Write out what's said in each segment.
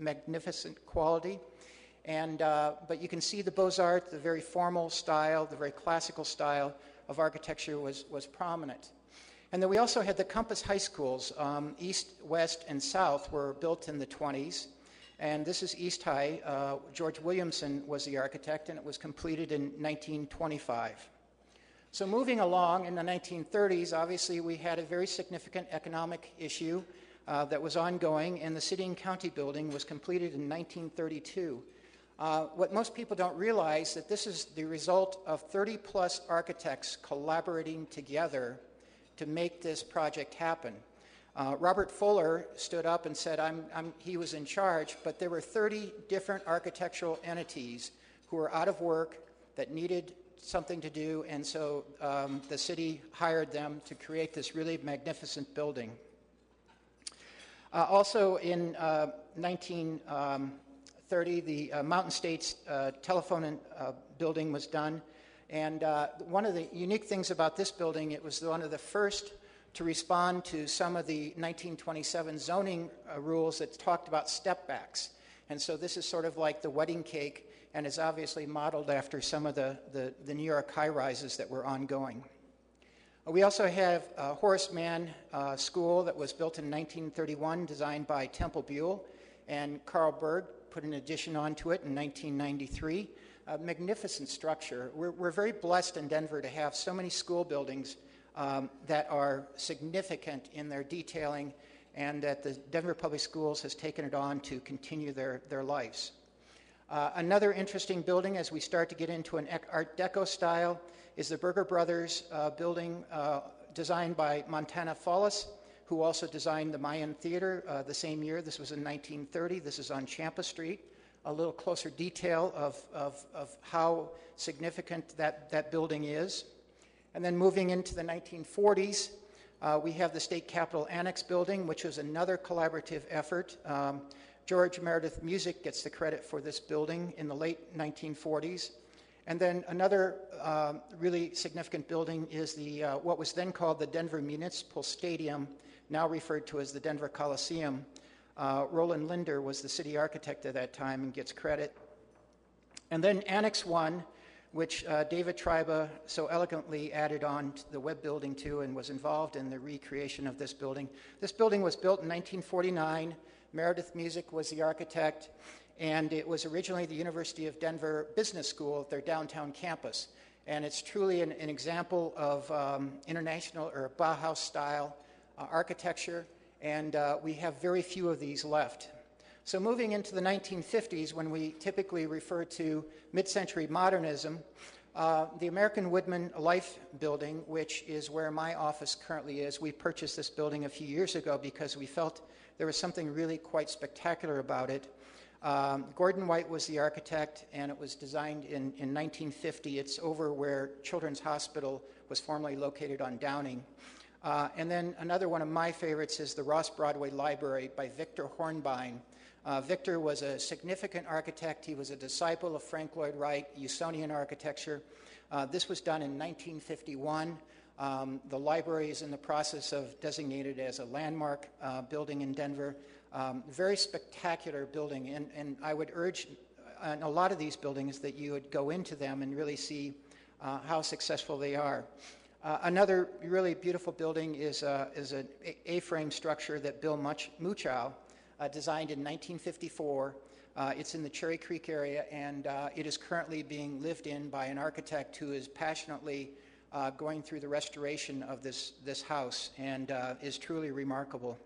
magnificent quality. But you can see the Beaux-Arts, the very formal style, the very classical style of architecture was prominent. And then we also had the Compass High Schools. East, West, and South were built in the 20s. And this is East High. George Williamson was the architect, and it was completed in 1925. So moving along in the 1930s, obviously we had a very significant economic issue that was ongoing, and the City and County building was completed in 1932. What most people don't realize that this is the result of 30-plus architects collaborating together to make this project happen. Robert Fuller stood up and said he was in charge, but there were 30 different architectural entities who were out of work that needed something to do, and so the city hired them to create this really magnificent building. Also in 1930, the Mountain States telephone building was done, and one of the unique things about this building, it was one of the first to respond to some of the 1927 zoning rules that talked about step backs. And so this is sort of like the wedding cake, and is obviously modeled after some of the New York high-rises that were ongoing. We also have Horace Mann School that was built in 1931, designed by Temple Buell, and Carl Berg put an addition onto it in 1993. A magnificent structure. We're very blessed in Denver to have so many school buildings that are significant in their detailing, and that the Denver Public Schools has taken it on to continue their lives. Another interesting building as we start to get into an Art Deco style is the Berger Brothers building designed by Montana Fallis, who also designed the Mayan Theater the same year. This was in 1930. This is on Champa Street. A little closer detail of how significant that building is. And then moving into the 1940s, we have the State Capitol Annex building, which was another collaborative effort. George Meredith Music gets the credit for this building in the late 1940s. And then another really significant building is the what was then called the Denver Municipal Stadium, now referred to as the Denver Coliseum. Roland Linder was the city architect at that time and gets credit. And then Annex 1, which David Triba so elegantly added on to the Webb building too, and was involved in the recreation of this building. This building was built in 1949. Meredith Music was the architect, and it was originally the University of Denver Business School at their downtown campus. And it's truly an example of international or Bauhaus-style architecture, and we have very few of these left. So moving into the 1950s, when we typically refer to mid-century modernism, the American Woodman Life building, which is where my office currently is, we purchased this building a few years ago because we felt there was something really quite spectacular about it. Gordon White was the architect, and it was designed in 1950. It's over where Children's Hospital was formerly located on Downing. And then another one of my favorites is the Ross Broadway Library by Victor Hornbein. Victor was a significant architect. He was a disciple of Frank Lloyd Wright, Usonian architecture. This was done in 1951. The library is in the process of designated as a landmark building in Denver. Very spectacular building, and I would urge on a lot of these buildings that you would go into them and really see how successful they are. Another really beautiful building is an A-frame structure that Bill Muchow designed in 1954. It's in the Cherry Creek area, and it is currently being lived in by an architect who is passionately going through the restoration of this house, and is truly remarkable.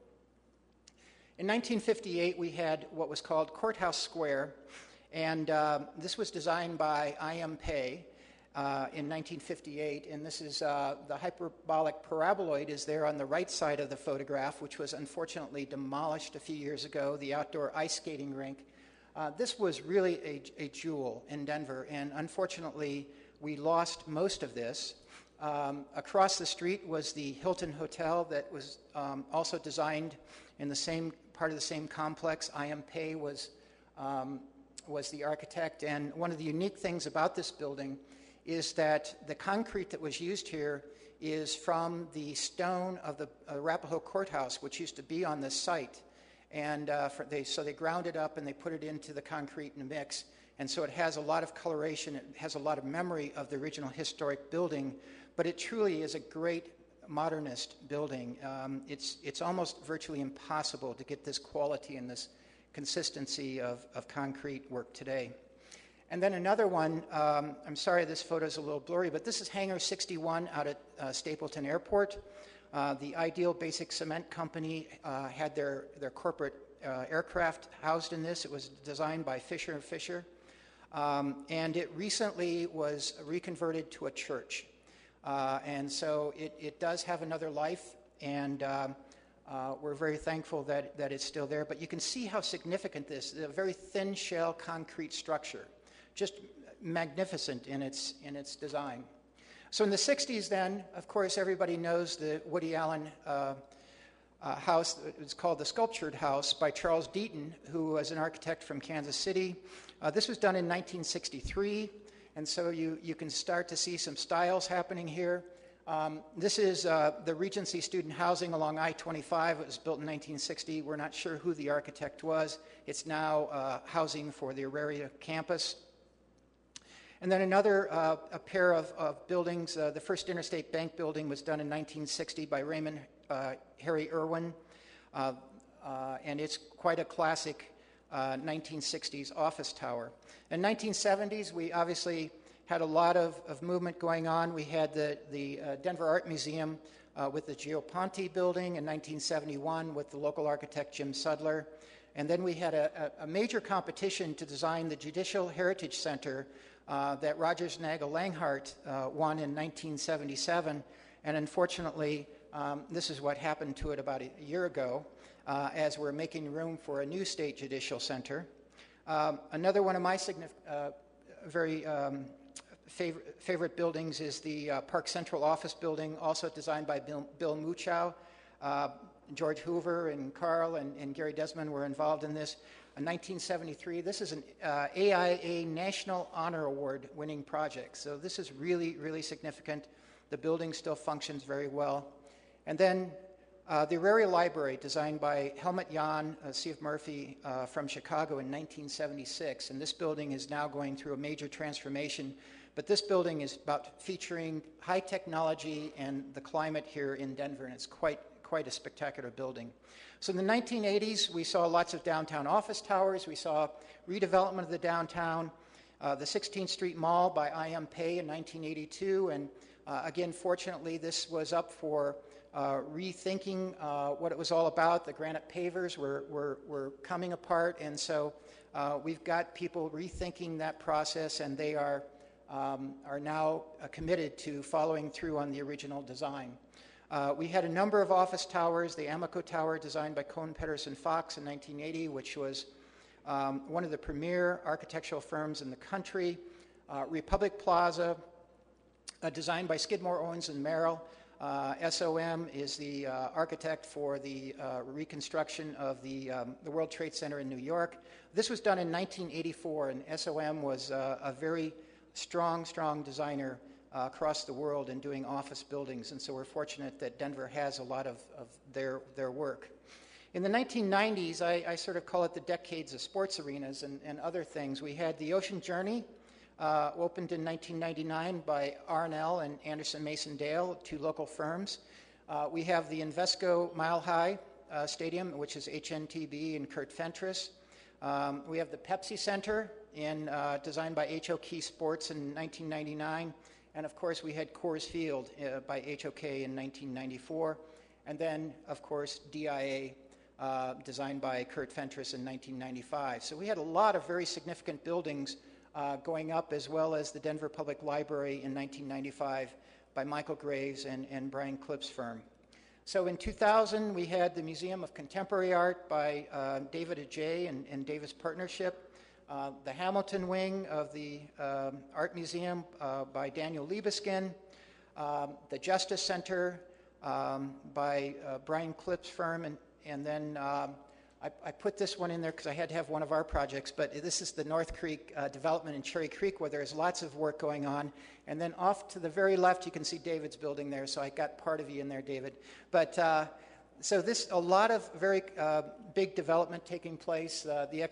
In 1958, we had what was called Courthouse Square, and this was designed by I.M. Pei in 1958, and this is the hyperbolic paraboloid is there on the right side of the photograph, which was unfortunately demolished a few years ago, the outdoor ice skating rink. This was really a jewel in Denver, and unfortunately we lost most of this. Across the street was the Hilton Hotel that was also designed in the same part of the same complex. I.M. Pei was the architect, and one of the unique things about this building is that the concrete that was used here is from the stone of the Arapahoe Courthouse, which used to be on this site. And so they ground it up and they put it into the concrete in a mix. And so it has a lot of coloration. It has a lot of memory of the original historic building. But it truly is a great modernist building. It's almost virtually impossible to get this quality and this consistency of concrete work today. And then another one, I'm sorry this photo is a little blurry, but this is Hangar 61 out at Stapleton Airport. The Ideal Basic Cement Company had their corporate aircraft housed in this. It was designed by Fisher & Fisher. And it recently was reconverted to a church. And so it does have another life, and we're very thankful that it's still there. But you can see how significant this is, a very thin shell concrete structure, just magnificent in its design. So in the 60s then, of course, everybody knows the Woody Allen house. It's called the Sculptured House by Charles Deaton, who was an architect from Kansas City. This was done in 1963, and so you can start to see some styles happening here. This is the Regency student housing along I-25. It was built in 1960. We're not sure who the architect was. It's now housing for the Auraria campus. And then another a pair of buildings. The first Interstate Bank building was done in 1960 by Raymond Harry Irwin, and it's quite a classic 1960s office tower. In 1970s, we obviously had a lot of movement going on. We had the Denver Art Museum with the Geoponte building in 1971 with the local architect Jim Sudler. And then we had a major competition to design the Judicial Heritage Center that Rogers Nagel Langhart won in 1977. And unfortunately, this is what happened to it about a year ago as we're making room for a new state judicial center. Another one of my very favorite buildings is the Park Central office building, also designed by Bill Muchow. George Hoover and Carl and Gary Desmond were involved in this. In 1973, this is an AIA National Honor Award winning project. So this is really, really significant. The building still functions very well. And then the Auraria Library, designed by Helmut Jahn, Steve Murphy from Chicago in 1976. And this building is now going through a major transformation. But this building is about featuring high technology and the climate here in Denver, and it's quite a spectacular building. So in the 1980s, we saw lots of downtown office towers. We saw redevelopment of the downtown, the 16th Street Mall by I.M. Pei in 1982. And again, fortunately, this was up for rethinking what it was all about. The granite pavers were coming apart, and so we've got people rethinking that process, and they are now committed to following through on the original design. We had a number of office towers, the Amico Tower designed by Cohn Pedersen Fox in 1980, which was one of the premier architectural firms in the country. Republic Plaza, designed by Skidmore, Owens and Merrill. SOM is the architect for the reconstruction of the World Trade Center in New York. This was done in 1984, and SOM was a very strong designer across the world in doing office buildings, and so we're fortunate that Denver has a lot of their work. In the 1990s, I sort of call it the decades of sports arenas and other things. We had the Ocean Journey, opened in 1999 by R&L and Anderson Mason Dale, two local firms. We have the Invesco Mile High Stadium, which is HNTB and Kurt Fentress. We have the Pepsi Center, designed by H.O.K. Sports in 1999. And, of course, we had Coors Field by HOK in 1994. And then, of course, DIA, designed by Kurt Fentress in 1995. So we had a lot of very significant buildings going up, as well as the Denver Public Library in 1995 by Michael Graves and Brian Klipp's firm. So in 2000, we had the Museum of Contemporary Art by David Ajay and Davis Partnership. The Hamilton wing of the Art Museum by Daniel Libeskind, the Justice Center by Brian Klipp's firm, and then I put this one in there because I had to have one of our projects, but this is the North Creek development in Cherry Creek, where there's lots of work going on. And then off to the very left, you can see David's building there, so I got part of you in there, David. But So a lot of very big development taking place. The